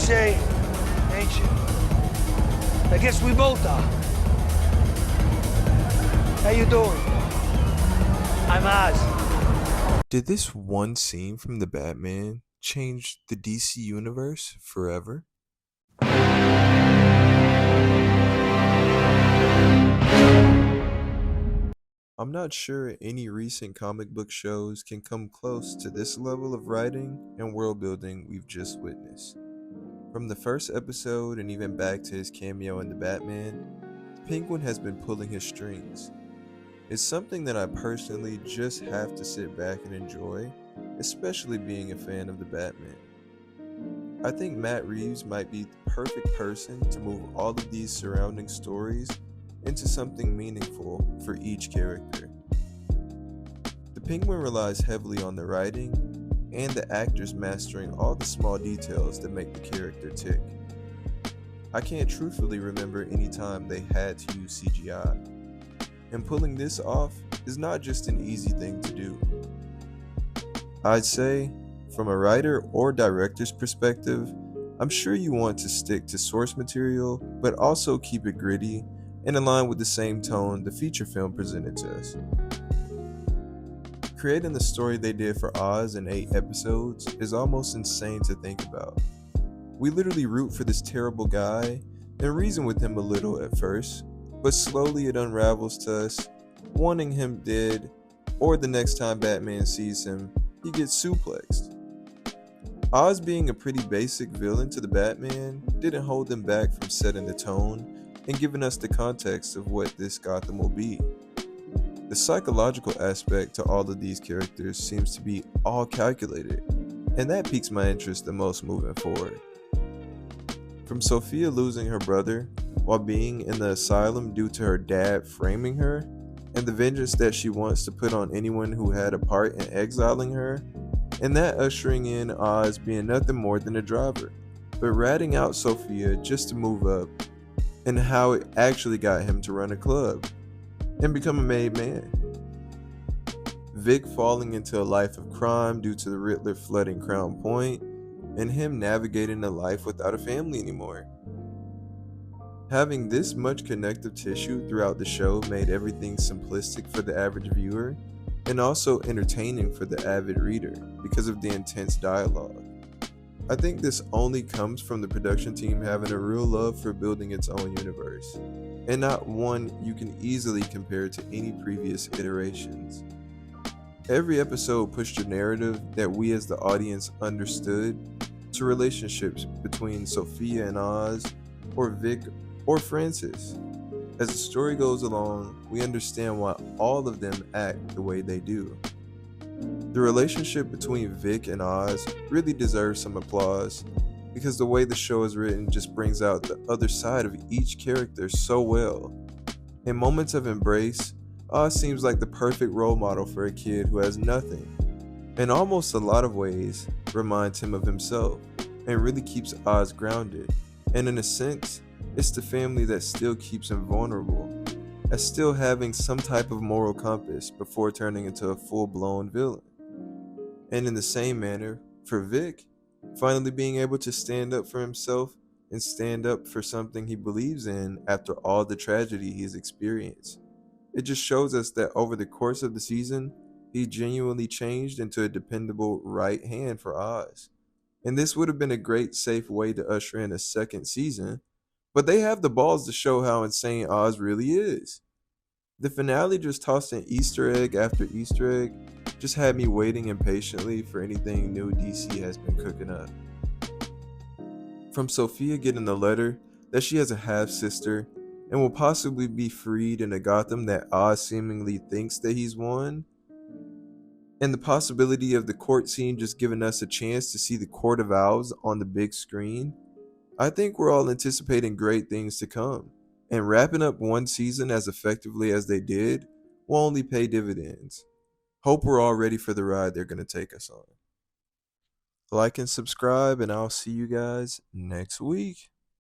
cliche, ain't you? I guess we both are. How you doing? I'm Oz. Did this one scene from The Batman change the DC universe forever? I'm not sure any recent comic book shows can come close to this level of writing and world building we've just witnessed. From the first episode and even back to his cameo in The Batman, the Penguin has been pulling his strings. It's something that I personally just have to sit back and enjoy, especially being a fan of The Batman. I think Matt Reeves might be the perfect person to move all of these surrounding stories into something meaningful for each character. The Penguin relies heavily on the writing and the actors mastering all the small details that make the character tick. I can't truthfully remember any time they had to use CGI, and pulling this off is not just an easy thing to do. I'd say, from a writer or director's perspective, I'm sure you want to stick to source material, but also keep it gritty and align with the same tone the feature film presented to us. Creating the story they did for Oz in 8 episodes is almost insane to think about. We literally root for this terrible guy and reason with him a little at first, but slowly it unravels to us, wanting him dead, or the next time Batman sees him, he gets suplexed. Oz being a pretty basic villain to the Batman didn't hold them back from setting the tone and giving us the context of what this Gotham will be. The psychological aspect to all of these characters seems to be all calculated, and that piques my interest the most moving forward. From Sophia losing her brother while being in the asylum due to her dad framing her, and the vengeance that she wants to put on anyone who had a part in exiling her, and that ushering in Oz being nothing more than a driver, but ratting out Sophia just to move up, and how it actually got him to run a club and become a made man. Vic falling into a life of crime due to the Riddler flooding Crown Point, and him navigating a life without a family anymore. Having this much connective tissue throughout the show made everything simplistic for the average viewer, and also entertaining for the avid reader because of the intense dialogue. I think this only comes from the production team having a real love for building its own universe, and not one you can easily compare to any previous iterations. Every episode pushed a narrative that we as the audience understood to relationships between Sophia and Oz, or Vic or Francis. As the story goes along, we understand why all of them act the way they do. The relationship between Vic and Oz really deserves some applause, because the way the show is written just brings out the other side of each character so well. In moments of embrace, Oz seems like the perfect role model for a kid who has nothing, and almost a lot of ways reminds him of himself, and really keeps Oz grounded. And in a sense, it's the family that still keeps him vulnerable, as still having some type of moral compass before turning into a full-blown villain. And in the same manner, for Vic, finally being able to stand up for himself and stand up for something he believes in after all the tragedy he's experienced. It just shows us that over the course of the season, he genuinely changed into a dependable right hand for Oz. And this would have been a great, safe way to usher in a second season, but they have the balls to show how insane Oz really is. The finale just tossed in Easter egg after Easter egg, just had me waiting impatiently for anything new DC has been cooking up. From Sophia getting the letter that she has a half-sister and will possibly be freed in a Gotham that Oz seemingly thinks that he's won, and the possibility of the court scene just giving us a chance to see the Court of Owls on the big screen, I think we're all anticipating great things to come, and wrapping up one season as effectively as they did will only pay dividends. Hope we're all ready for the ride they're going to take us on. Like and subscribe, and I'll see you guys next week.